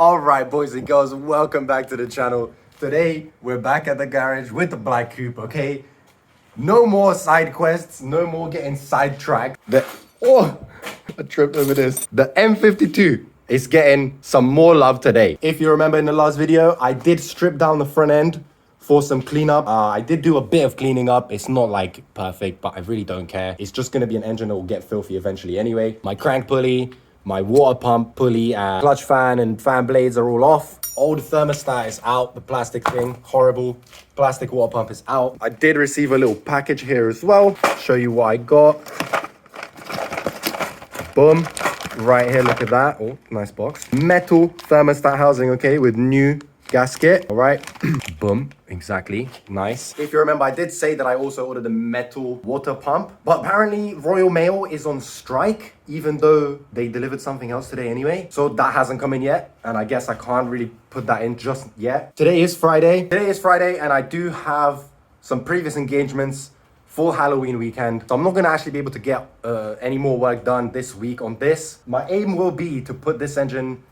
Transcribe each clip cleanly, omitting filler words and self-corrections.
All right, boys and girls, welcome back to the channel. Today, we're back at the garage with the black coupe, okay? No more side quests, no more getting sidetracked. I tripped over this. The M52 is getting some more love today. If you remember in the last video, I did strip down the front end for some cleanup. I did do a bit of cleaning up. It's not like perfect, but I really don't care. It's just gonna be an engine that will get filthy eventually anyway. My crank pulley, my water pump pulley, and clutch fan and fan blades are all off. Old thermostat is out, the plastic thing, horrible. Plastic water pump is out. I did receive a little package here as well. Show you what I got. Boom, right here, look at that. Oh, nice box. Metal thermostat housing, okay, with new gasket, all right. Boom, exactly, nice. If you remember, I did say that I also ordered a metal water pump, but apparently Royal Mail is on strike, even though they delivered something else today anyway. So that hasn't come in yet, and I guess I can't really put that in just yet. Today is Friday, and I do have some previous engagements for Halloween weekend. So I'm not gonna actually be able to get any more work done this week on this. My aim will be to put this engine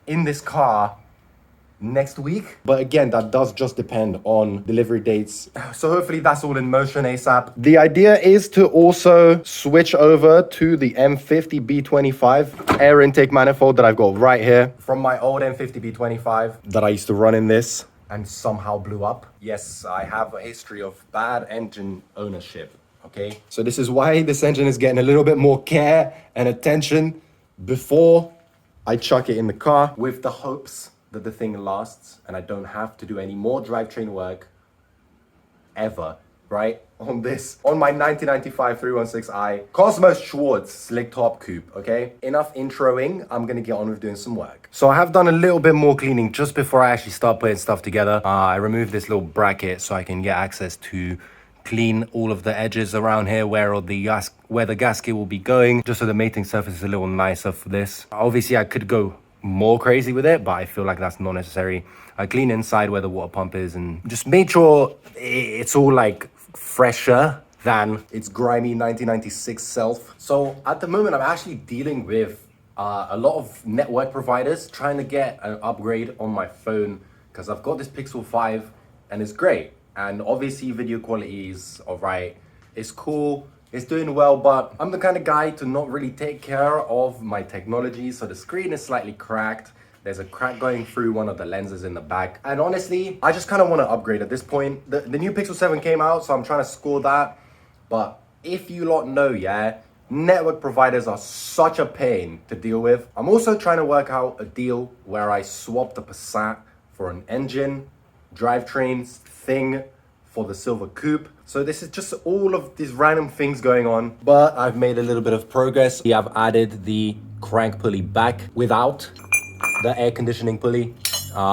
in this car next week, but again, that does just depend on delivery dates. So hopefully that's all in motion ASAP. The idea is to also switch over to the M50 B25 air intake manifold that I've got right here from my old M50 B25 that I used to run in this and somehow blew up. Yes, I have a history of bad engine ownership, okay? So this is why this engine is getting a little bit more care and attention before I chuck it in the car, with the hopes that the thing lasts and I don't have to do any more drivetrain work ever, right? On my 1995 316i Cosmos Schwartz slick top coupe, okay? Enough introing, I'm gonna get on with doing some work. So I have done a little bit more cleaning just before I actually start putting stuff together. I removed this little bracket so I can get access to clean all of the edges around here where the gasket will be going, just so the mating surface is a little nicer for this. Obviously, I could go more crazy with it, but I feel like that's not necessary. I clean inside where the water pump is and just made sure it's all like fresher than its grimy 1996 self. So at the moment, I'm actually dealing with a lot of network providers trying to get an upgrade on my phone, because I've got this Pixel 5 and it's great. And obviously video quality is all right. It's cool. It's doing well, but I'm the kind of guy to not really take care of my technology. So the screen is slightly cracked. There's a crack going through one of the lenses in the back. And honestly, I just kind of want to upgrade at this point. The new Pixel 7 came out, so I'm trying to score that. But if you lot know, yeah, network providers are such a pain to deal with. I'm also trying to work out a deal where I swap the Passat for an engine, drivetrain thing for the silver coupe. So this is just all of these random things going on, but I've made a little bit of progress. We have added the crank pulley back without the air conditioning pulley.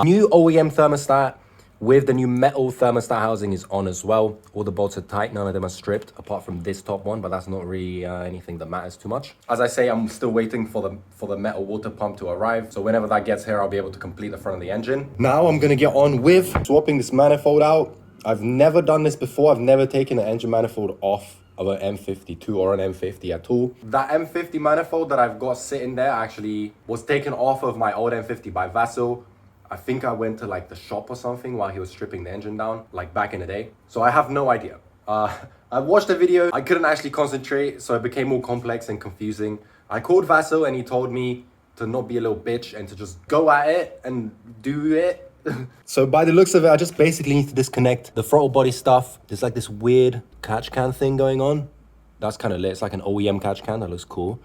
New OEM thermostat with the new metal thermostat housing is on as well. All the bolts are tight, none of them are stripped apart from this top one, but that's not really anything that matters too much. As I say, I'm still waiting for the metal water pump to arrive. So whenever that gets here, I'll be able to complete the front of the engine. Now I'm gonna get on with swapping this manifold out. I've never done this before. I've never taken the engine manifold off of an M52 or an M50 at all. That M50 manifold that I've got sitting there actually was taken off of my old M50 by Vassal. I think I went to like the shop or something while he was stripping the engine down, like back in the day. So I have no idea. I watched the video, I couldn't actually concentrate, so it became more complex and confusing. I called Vassal and he told me to not be a little bitch and to just go at it and do it. So by the looks of it, I just basically need to disconnect the throttle body stuff. There's like this weird catch can thing going on. That's kind of lit. It's like an OEM catch can. That looks cool.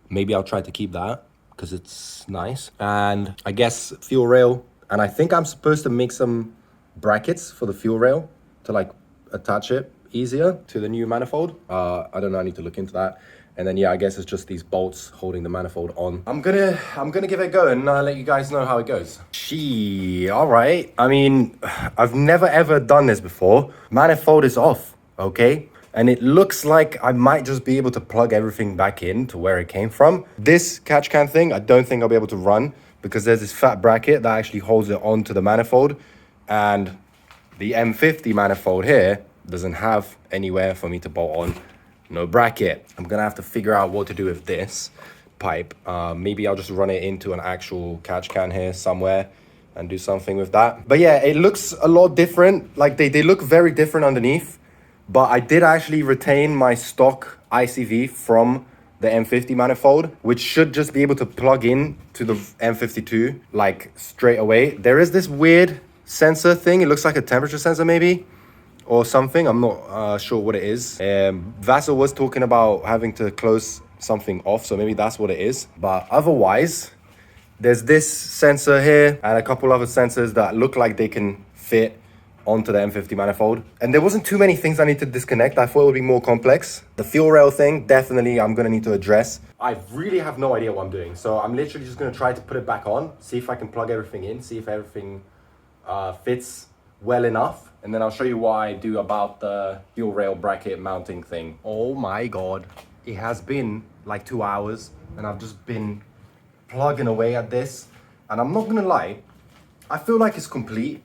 Maybe I'll try to keep that because it's nice. And I guess fuel rail. And I think I'm supposed to make some brackets for the fuel rail to like attach it easier to the new manifold. I don't know. I need to look into that. And then, yeah, I guess it's just these bolts holding the manifold on. I'm gonna give it a go and let you guys know how it goes. All right. I mean, I've never ever done this before. Manifold is off, okay? And it looks like I might just be able to plug everything back in to where it came from. This catch can thing, I don't think I'll be able to run because there's this fat bracket that actually holds it onto the manifold. And the M50 manifold here doesn't have anywhere for me to bolt on. No bracket. I'm gonna have to figure out what to do with this pipe. Maybe I'll just run it into an actual catch can here somewhere and do something with that. But yeah, it looks a lot different. Like they look very different underneath, but I did actually retain my stock ICV from the M50 manifold, which should just be able to plug in to the M52 like straight away. There is this weird sensor thing. It looks like a temperature sensor maybe, or something. I'm not sure what it is. Vassal was talking about having to close something off, so maybe that's what it is. But otherwise, there's this sensor here and a couple other sensors that look like they can fit onto the M50 manifold. And there wasn't too many things I need to disconnect. I thought it would be more complex. The fuel rail thing, definitely I'm gonna need to address. I really have no idea what I'm doing. So I'm literally just gonna try to put it back on, see if I can plug everything in, see if everything fits well enough. And then I'll show you what I do about the fuel rail bracket mounting thing. Oh my God. It has been like 2 hours and I've just been plugging away at this. And I'm not gonna lie, I feel like it's complete.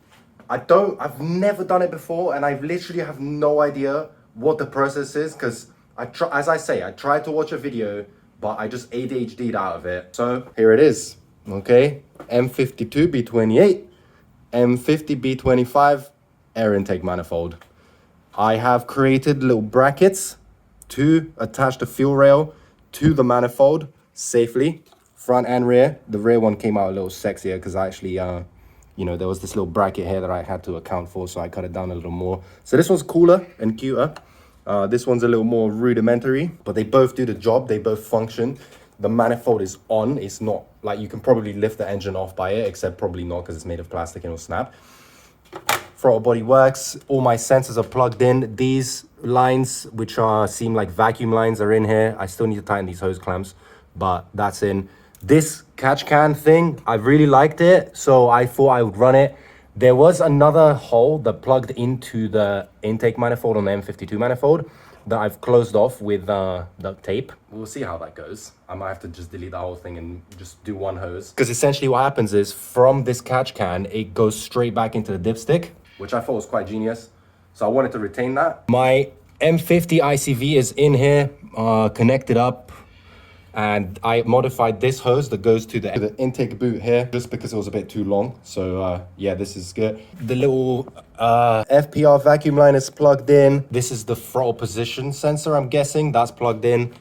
I've never done it before, and I literally have no idea what the process is, because as I say, I tried to watch a video, but I just ADHD'd out of it. So here it is, okay? M52 B28, M50 B25 air intake manifold. I have created little brackets to attach the fuel rail to the manifold safely, front and rear. The rear one came out a little sexier because I actually, you know, there was this little bracket here that I had to account for, so I cut it down a little more. So this one's cooler and cuter. This one's a little more rudimentary, but they both do the job. They both function. The manifold is on. It's not like you can probably lift the engine off by it, except probably not because it's made of plastic and it'll snap. Throttle body works. All my sensors are plugged in. These lines, which seem like vacuum lines, are in here. I still need to tighten these hose clamps, but that's in. This catch can thing, I really liked it, so I thought I would run it. There was another hole that plugged into the intake manifold on the M52 manifold that I've closed off with duct tape. We'll see how that goes. I might have to just delete the whole thing and just do one hose. Because essentially what happens is, from this catch can, it goes straight back into the dipstick, which I thought was quite genius. So I wanted to retain that. My M50 ICV is in here, connected up. And I modified this hose that goes to the intake boot here, just because it was a bit too long. So yeah, this is good. The little FPR vacuum line is plugged in. This is the throttle position sensor, I'm guessing. That's plugged in.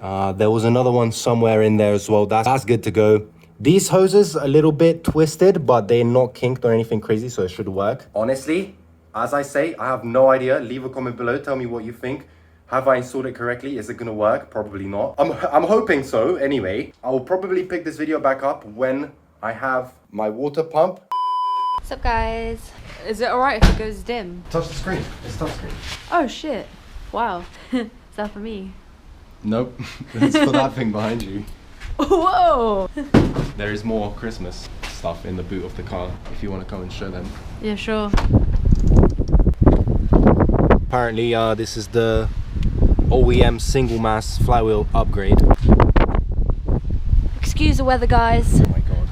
There was another one somewhere in there as well. That's good to go. These hoses are a little bit twisted, but they're not kinked or anything crazy, so it should work. Honestly, as I say, I have no idea. Leave a comment below. Tell me what you think. Have I installed it correctly? Is it gonna work? Probably not. I'm hoping so anyway. I will probably pick this video back up when I have my water pump. What's up, guys? Is it alright if it goes dim? Touch the screen. It's touch screen. Oh shit. Wow. Is that for me? Nope. It's for that thing behind you. Whoa! There is more Christmas stuff in the boot of the car if you want to come and show them. Yeah, sure. Apparently this is the OEM single mass flywheel upgrade. Excuse the weather, guys. Oh my God.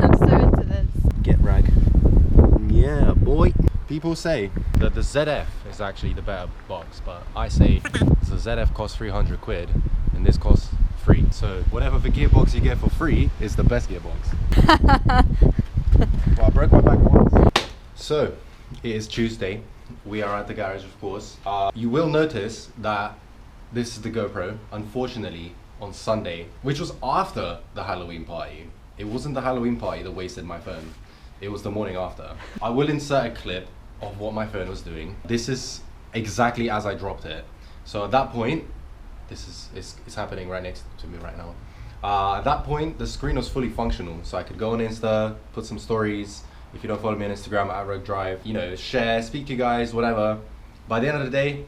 I'm so into this. Get rag. Yeah, boy. People say that the ZF is actually the better box, but I say the ZF costs 300 quid and this costs free. So whatever the gearbox you get for free is the best gearbox. Well, I broke my back once. So it is Tuesday. We are at the garage, of course. You will notice that this is the GoPro. Unfortunately, on Sunday, which was after the Halloween party. It wasn't the Halloween party that wasted my phone. It was the morning after. I will insert a clip of what my phone was doing. This is exactly as I dropped it. So at that point, this is happening right next to me right now. At that point, the screen was fully functional. So I could go on Insta, put some stories. If you don't follow me on Instagram at @RogueDrive, you know, share, speak to you guys, whatever. By the end of the day,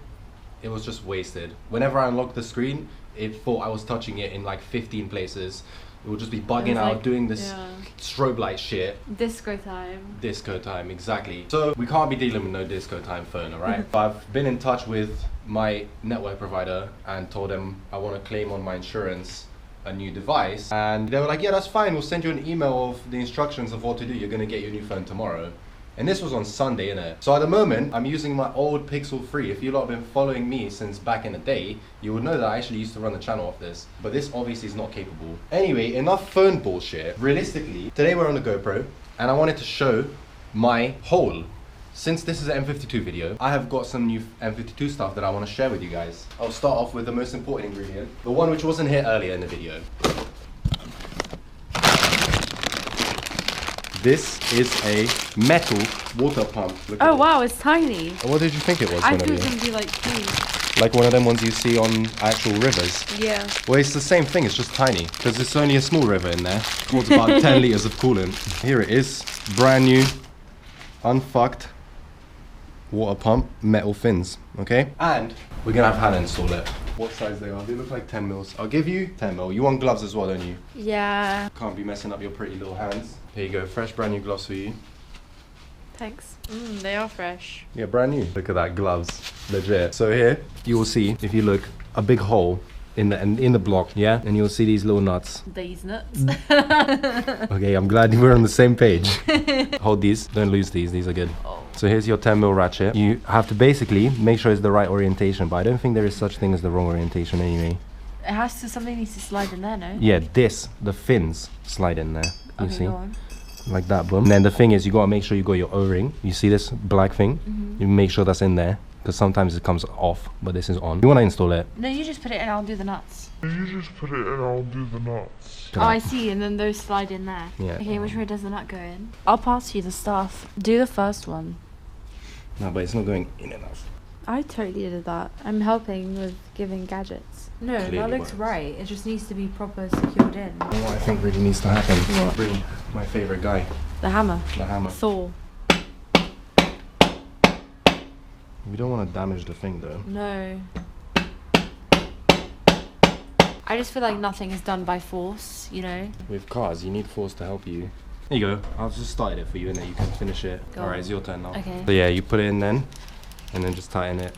it was just wasted. Whenever I unlocked the screen, it thought I was touching it in like 15 places. It would just be bugging out, like, doing this strobe light shit. Disco time. Disco time, exactly. So we can't be dealing with no disco time phone, alright? I've been in touch with my network provider and told them I want to claim on my insurance a new device, and they were like, yeah, that's fine, we'll send you an email of the instructions of what to do. You're gonna get your new phone tomorrow. And this was on Sunday, innit? So at the moment, I'm using my old Pixel 3. If you lot have been following me since back in the day, you would know that I actually used to run the channel off this. But this obviously is not capable. Anyway, enough phone bullshit. Realistically, today we're on the GoPro, and I wanted to show my haul. Since this is an M52 video, I have got some new M52 stuff that I want to share with you guys. I'll start off with the most important ingredient, the one which wasn't here earlier in the video. This is a metal water pump. Look at Oh this. wow, it's tiny. What did you think it was? I thought it was gonna be like huge. Like one of them ones you see on actual rivers. Yeah. Well, it's the same thing, it's just tiny. Because it's only a small river in there. It holds about 10 litres of coolant. Here it is. Brand new, unfucked water pump, metal fins. Okay? And we're gonna have Hannah install it. What size they are? They look like 10 mils. I'll give you 10 mil. You want gloves as well, don't you? Yeah. Can't be messing up your pretty little hands. Here you go, fresh brand new gloves for you. Thanks. They are fresh. Yeah, brand new. Look at that, gloves, legit. So here, you will see, if you look, a big hole in the block, yeah? And you'll see these little nuts. These nuts. Okay, I'm glad we're on the same page. Hold these, don't lose these are good. Oh. So here's your 10 mil ratchet. You have to basically make sure it's the right orientation, but I don't think there is such thing as the wrong orientation anyway. It has to, something needs to slide in there, no? Yeah, the fins slide in there, you Okay, see? go on. Like that, boom. And then the thing is, you gotta make sure you got your O-ring. You see this black thing? You make sure that's in there, because sometimes it comes off, but this is on. You wanna install it? No, you just put it in, I'll do the nuts. You just put it in, I'll do the nuts. Oh, I see, and then those slide in there. Yeah. Okay, which way does the nut go in? I'll pass you the stuff. Do the first one. No, but it's not going in enough. I totally did that. I'm helping with giving gadgets. No, Clearly that looks works. right. It just needs to be proper secured in. You know what I think really needs to happen? What? Bring my favorite guy, The hammer. the hammer. Thor. We don't want to damage the thing though. No. I just feel like nothing is done by force, you know? With cars, you need force to help you. There you go. I'll just start it for you and then you can finish it. Go Alright, on. it's your turn now. Okay. So yeah, you put it in then, and then just tighten it.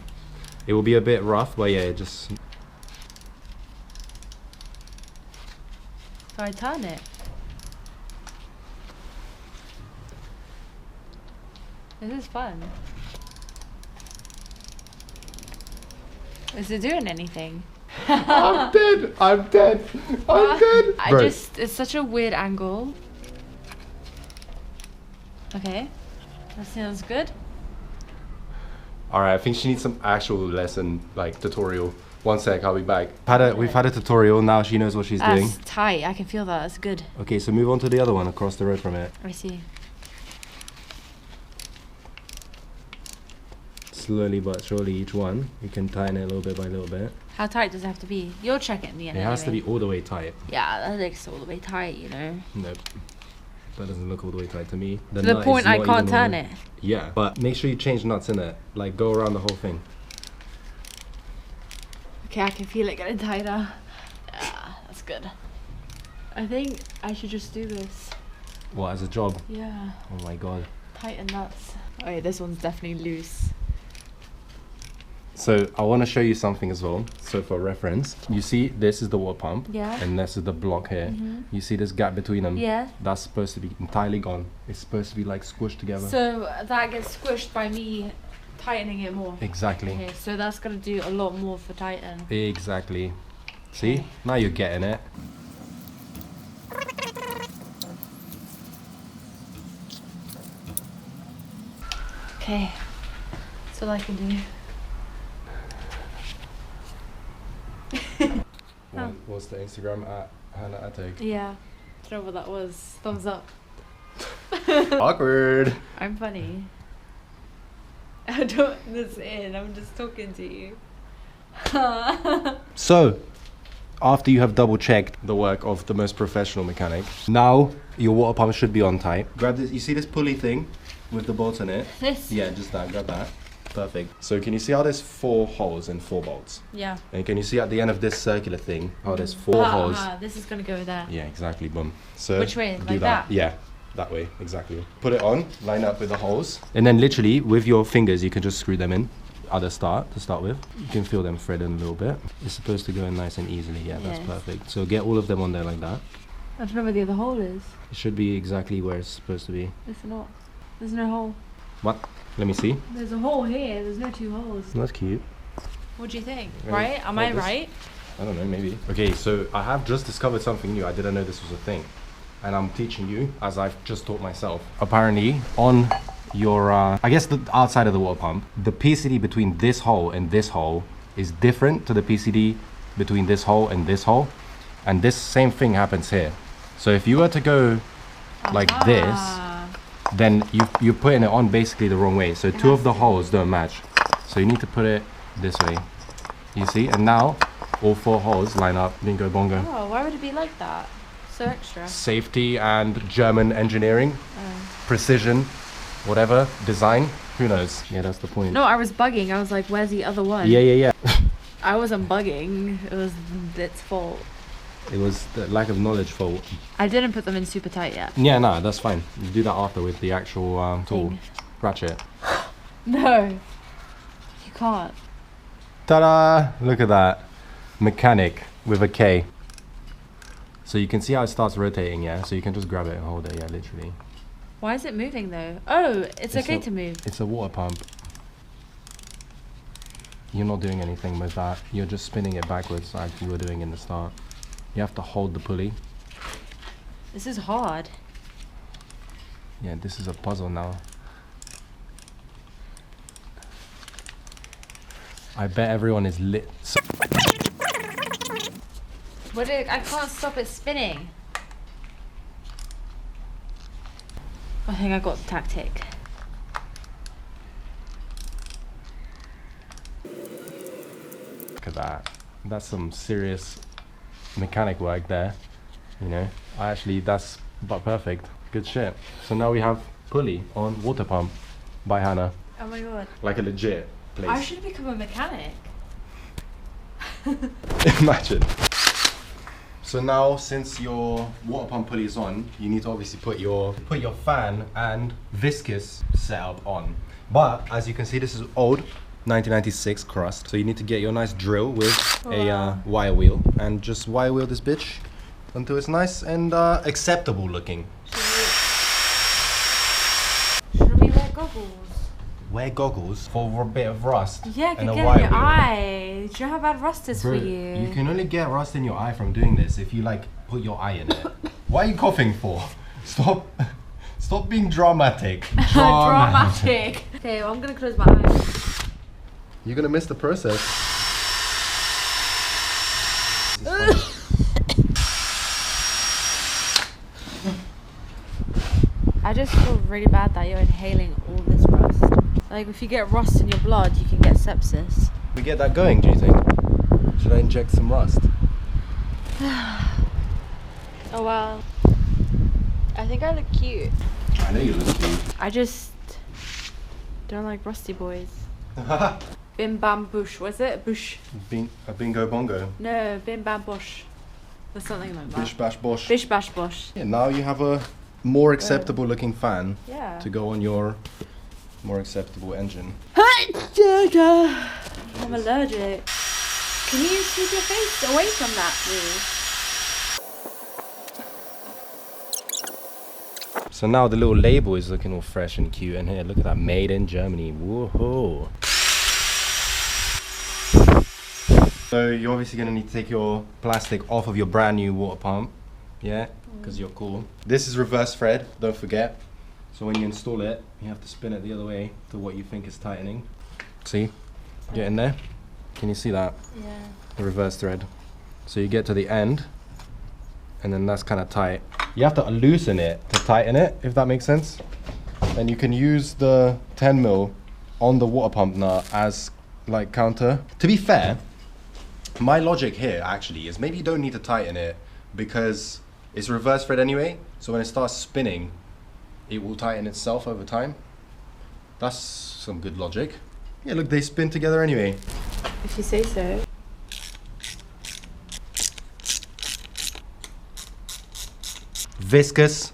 It will be a bit rough, but yeah, it just... So I turn it. This is fun. Is it doing anything? I'm dead! I'm dead! I'm dead! It's such a weird angle. Okay. That sounds good. Alright, I think she needs some actual lesson, like tutorial. One sec, I'll be back. We've had a tutorial, now she knows what she's doing. That's tight. I can feel that. That's good. Okay, so move on to the other one across the road from it. I see. Slowly but surely each one, you can tighten it a little bit by little bit. How tight does it have to be? You'll check it in the end. It has to be anyway. all the way tight. Yeah, that looks all the way tight, you know. Nope. That doesn't look all the way tight to me. To the nut point is I not can't even on turn the- it. Yeah, but make sure you change nuts in it. Like go around the whole thing. Okay, I can feel it getting tighter. Yeah, that's good. I think I should just do this. What, as a job? Yeah, Oh my god. tighten nuts. Oh yeah, this one's definitely loose. So I want to show you something as well. So for reference, you see this is the water pump. Yeah. And this is the block here. You see this gap between them? Yeah. That's supposed to be entirely gone. It's supposed to be like squished together. So that gets squished by me tightening it more. Exactly. Okay, so that's gonna do a lot more for tighten. Exactly. See? Now you're getting it. Okay, that's all I can do. What's the Instagram at Hannah Ateg? Yeah, don't know what that was. Thumbs up. Awkward. I'm funny. I don't listen. I'm just talking to you. So, after you have double checked the work of the most professional mechanic, now your water pump should be on tight. Grab this, you see this pulley thing with the bolts in it? This? Yeah, just that, grab that. Perfect. So can you see how there's 4 holes and 4 bolts? Yeah. And can you see at the end of this circular thing, how there's 4 holes? This is gonna go there. Yeah, exactly, boom. So Which way? do Like that? Yeah, that way, exactly. Put it on, line up with the holes. And then literally, with your fingers, you can just screw them in at the start, to start with. You can feel them threading a little bit. It's supposed to go in nice and easily, yeah, that's Yes. perfect. So get all of them on there like that. I don't know where the other hole is. It should be exactly where it's supposed to be. It's not. There's no hole. What? Let me see. There's a hole here. There's no 2 holes. That's cute. What do you think? Right? Right? Am I right? I don't know, maybe. Okay, so I have just discovered something new. I didn't know this was a thing. And I'm teaching you as I've just taught myself. Apparently, on your, I guess the outside of the water pump, the PCD between this hole and this hole is different to the PCD between this hole and this hole. And this same thing happens here. So if you were to go like this, then you're putting it on basically the wrong way. So 2 of the holes don't match. So you need to put it this way. You see? And now all 4 holes line up. Bingo bongo. Oh, why would it be like that? So extra. Safety and German engineering, precision, whatever, design. Who knows? Yeah, that's the point. No, I was bugging. I was like, where's the other one? Yeah. I wasn't bugging. It was its fault. It was the lack of knowledge fault. I didn't put them in super tight yet. Yeah, no, that's fine. You do that after with the actual tool. Thing. Ratchet. No. You can't. Ta-da! Look at that. Mechanic with a K. So you can see how it starts rotating, yeah? So you can just grab it and hold it, yeah, literally. Why is it moving though? Oh, it's okay to move. It's a water pump. You're not doing anything with that. You're just spinning it backwards like you were doing in the start. You have to hold the pulley. This is hard. Yeah, this is a puzzle now. I bet everyone is lit. But I can't stop it spinning. I think I got the tactic. Look at that. That's some serious mechanic work there. You know, that's but perfect. Good shit. So now we have pulley on water pump by Hannah. Oh my god. Like a legit place. I should become a mechanic. Imagine. So now, since your water pump pulley is on, you need to obviously put your fan and viscous setup on. But as you can see, this is old 1996 crust. So you need to get your nice drill with a wire wheel and just wire wheel this bitch until it's nice and acceptable looking. Should we wear goggles? Wear goggles for a bit of rust. Yeah, it and could a get wire in your wheel. eye. Do you know how bad rust is Bro, for you? you can only get rust in your eye from doing this if you like put your eye in it. What are you coughing for? Stop being dramatic. Dramatic. Okay, well, I'm gonna close my eyes. You're gonna miss the process. I just feel really bad that you're inhaling all this rust. Like, if you get rust in your blood, you can get sepsis. We get that going, do you think? Should I inject some rust? Oh well. I think I look cute. I know you look cute. I just don't like rusty boys. Bim bam bush, was it? Bush. A bingo bongo. No, bim bam bush. There's something like that. Bish bash bosh. Bish bash bosh. Yeah, now you have a more acceptable looking fan Yeah. to go on your more acceptable engine. I'm allergic. Can you keep your face away from that, please? So now the little label is looking all fresh and cute, and here, look at that, made in Germany. Woohoo! So you're obviously gonna need to take your plastic off of your brand new water pump, yeah, because you're cool. This is reverse thread, don't forget. So when you install it, you have to spin it the other way to what you think is tightening. See? Get in there. Can you see that? Yeah. The reverse thread. So you get to the end, and then that's kind of tight. You have to loosen it to tighten it, if that makes sense. And you can use the 10mm on the water pump nut as like counter. To be fair, my logic here actually is maybe you don't need to tighten it because it's reverse thread anyway. So when it starts spinning, it will tighten itself over time. That's some good logic. Yeah, look, they spin together anyway. If you say so. Viscous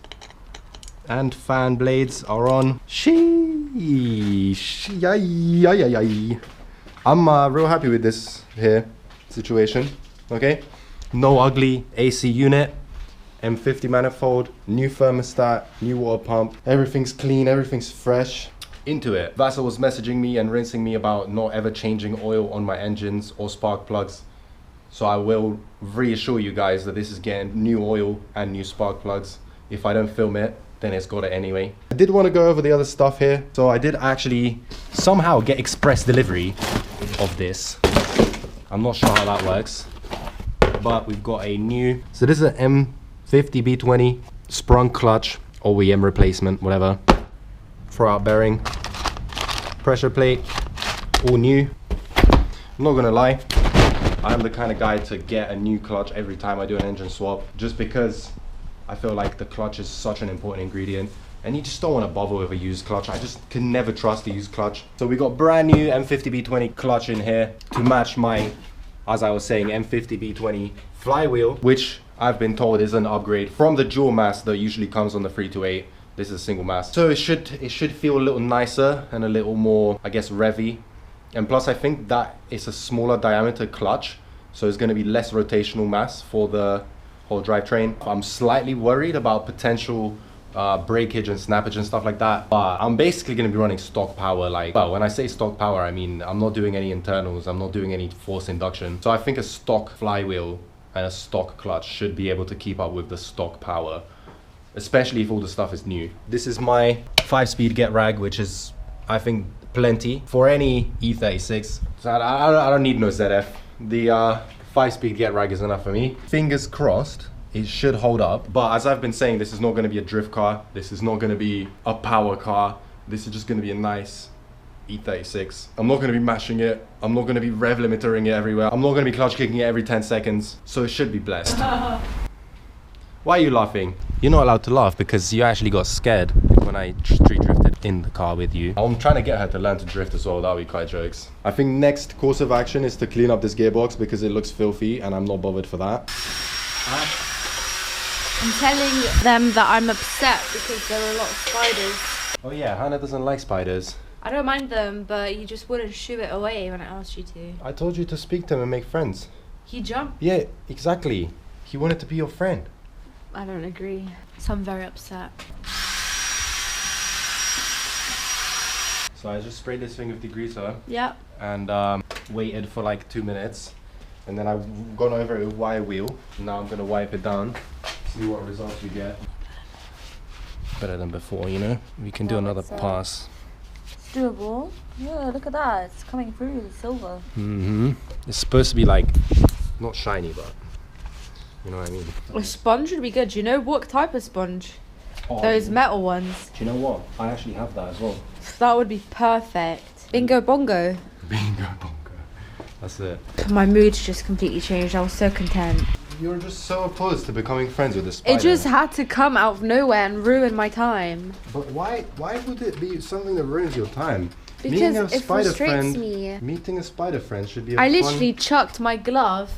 and fan blades are on. Sheesh. I'm real happy with this here situation. Okay, no ugly AC unit. M50 manifold, new thermostat, new water pump. Everything's clean, everything's fresh. Into it. Vassal was messaging me and rinsing me about not ever changing oil on my engines or spark plugs. So I will reassure you guys that this is getting new oil and new spark plugs. If I don't film it, then it's got it anyway. I did want to go over the other stuff here. So I did actually somehow get express delivery of this. I'm not sure how that works, but we've got a new, so this is an M50 B20 sprung clutch, OEM replacement, whatever. Throwout bearing, pressure plate, all new. I'm not gonna lie, I'm the kind of guy to get a new clutch every time I do an engine swap, just because I feel like the clutch is such an important ingredient and you just don't want to bother with a used clutch. I just can never trust a used clutch. So we got brand new M50 B20 clutch in here to match my, as I was saying, M50 B20 flywheel, which I've been told is an upgrade from the dual mass that usually comes on the 328. This is a single mass. So it should feel a little nicer and a little more, I guess, revvy. And plus I think that it's a smaller diameter clutch, so it's going to be less rotational mass for the whole drivetrain. I'm slightly worried about potential breakage and snappage and stuff like that, but I'm basically going to be running stock power. Like, well, when I say stock power, I mean I'm not doing any internals, I'm not doing any force induction. So I think a stock flywheel and a stock clutch should be able to keep up with the stock power, especially if all the stuff is new. This is my 5-speed get rag, which is, I think, plenty for any E36. So I don't need no ZF. The 5-speed get rag is enough for me. Fingers crossed, it should hold up. But as I've been saying, this is not going to be a drift car. This is not going to be a power car. This is just going to be a nice E36. I'm not going to be mashing it. I'm not going to be rev limitering it everywhere. I'm not going to be clutch kicking it every 10 seconds. So it should be blessed. Why are you laughing? You're not allowed to laugh because you actually got scared when I street drifted in the car with you. I'm trying to get her to learn to drift as well. That would be quite jokes. I think next course of action is to clean up this gearbox because it looks filthy and I'm not bothered for that. I'm telling them that I'm upset because there are a lot of spiders. Oh yeah, Hannah doesn't like spiders. I don't mind them, but you just wouldn't shoo it away when I asked you to. I told you to speak to him and make friends. He jumped. Yeah, exactly. He wanted to be your friend. I don't agree. So I'm very upset. So I just sprayed this thing with degreaser. Yep. And waited for like 2 minutes. And then I've gone over it with wire wheel. Now I'm gonna wipe it down, see what results we get. Better than before, you know? We can do another pass. It's doable. Yeah, look at that. It's coming through the silver. Mm-hmm. It's supposed to be like, not shiny, but you know what I mean? A sponge would be good. Do you know what type of sponge? Oh, Those metal ones. do you know what? I actually have that as well. That would be perfect. Bingo bongo. Bingo bongo. That's it. My mood's just completely changed. I was so content. You're just so opposed to becoming friends with the spider. It just had to come out of nowhere and ruin my time. But why would it be something that ruins your time? Because it frustrates me. Meeting a spider friend should be a I fun... literally chucked my glove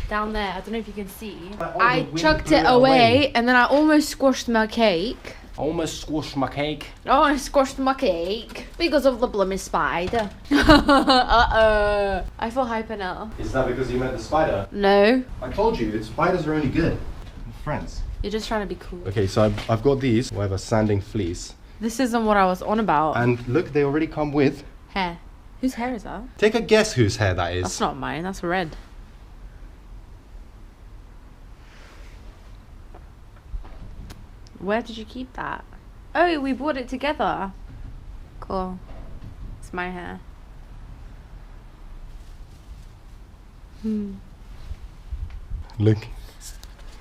down there. I don't know if you can see. the I wind chucked blew it it away away. and then I almost squashed my cake. I almost squashed my cake. Oh, I squashed my cake because of the blooming spider. Uh-oh. I feel hyper now. Is that because you met the spider? No. I told you, spiders are only good. Friends. You're just trying to be cool. Okay, so I've got these. We have a sanding fleece. This isn't what I was on about. And look, they already come with... Hair. Whose hair is that? Take a guess whose hair that is. That's not mine, that's red. Where did you keep that? Oh, we bought it together. Cool. It's my hair. Look.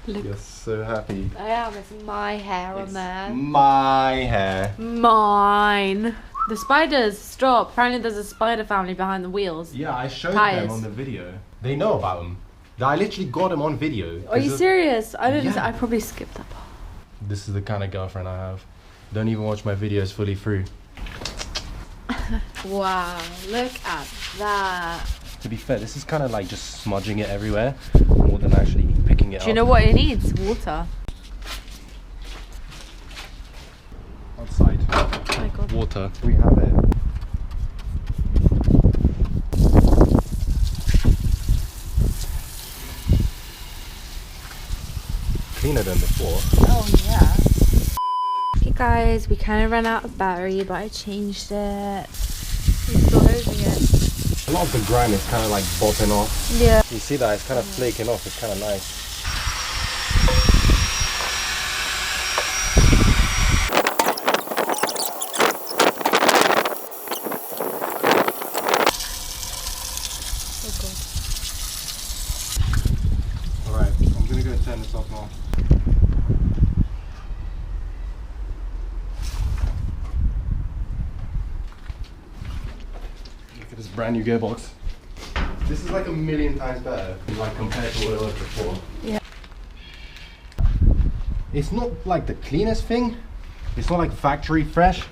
Look. You're so happy. I am, it's my hair on there. My hair. Mine. The spiders, stop. Apparently there's a spider family behind the wheels. Yeah, I showed Tires. them on the video. They know about them. I literally got them on video. Are you serious? I didn't. Yeah. I probably skipped that part. This is the kind of girlfriend I have. Don't even watch my videos fully through. Wow, look at that. To be fair, this is kind of like just smudging it everywhere more than actually picking it up. Do you know what it needs? Water. Outside. Oh my god. Water. We have it. Clean cleaner than before. Oh yeah. Okay guys, we kind of ran out of battery, but I changed it. We're still hosing it. A lot of the grime is kind of like bopping off. Yeah. You see that? It's kind of flaking off. It's kind of nice. Alright, I'm going to go turn this off now. Look at this brand new gearbox. This is like a million times better, like compared to what it was before. Yeah. It's not like the cleanest thing. It's not like factory fresh.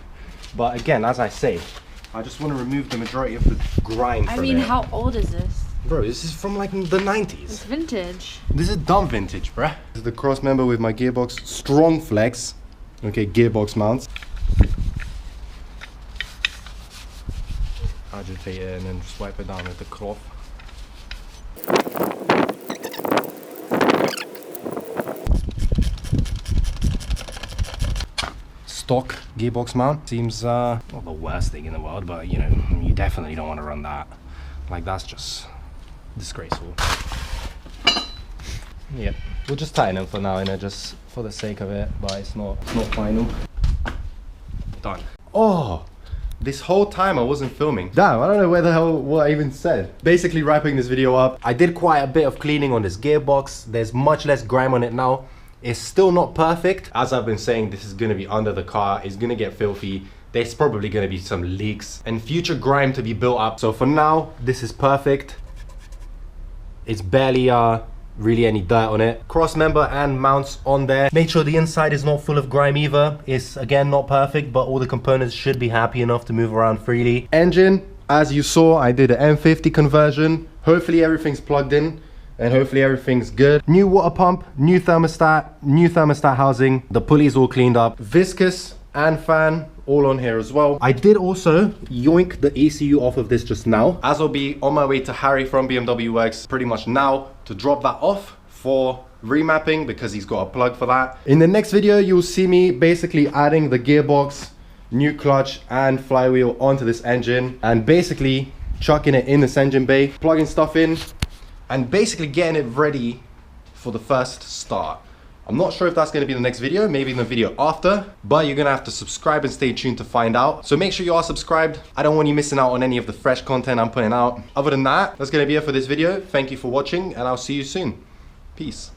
But again, as I say, I just want to remove the majority of the grime from I mean, it. how old is this? Bro, this is from like the 90s. It's vintage. This is dumb vintage, bruh. This is the cross member with my gearbox. Strong flex. Okay, gearbox mounts. Agitate it and then just wipe it down with the cloth. Stock gearbox mount seems not the worst thing in the world, but you know, you definitely don't want to run that. Like, that's just disgraceful. Yep, we'll just tighten them for now, you know, just for the sake of it, but it's not final. Done. Oh, this whole time I wasn't filming. Damn, I don't know where the hell what I even said. Basically, wrapping this video up, I did quite a bit of cleaning on this gearbox. There's much less grime on it now. It's still not perfect. As I've been saying, this is gonna be under the car. It's gonna get filthy. There's probably gonna be some leaks and future grime to be built up. So for now, this is perfect. It's barely really any dirt on it. Cross member and mounts on there. Make sure the inside is not full of grime either. It's again not perfect, but all the components should be happy enough to move around freely. Engine, as you saw, I did an M50 conversion. Hopefully everything's plugged in and hopefully everything's good. New water pump, new thermostat housing. The pulley's all cleaned up. Viscous and fan all on here as well. I did also yoink the ECU off of this just now, as I'll be on my way to Harry from BMW Works pretty much now to drop that off for remapping, because he's got a plug for that. In the next video, you'll see me basically adding the gearbox, new clutch and flywheel onto this engine and basically chucking it in this engine bay, plugging stuff in and basically getting it ready for the first start. I'm not sure if that's going to be the next video, maybe in the video after, but you're going to have to subscribe and stay tuned to find out. So make sure you are subscribed. I don't want you missing out on any of the fresh content I'm putting out. Other than that, that's going to be it for this video. Thank you for watching and I'll see you soon. Peace.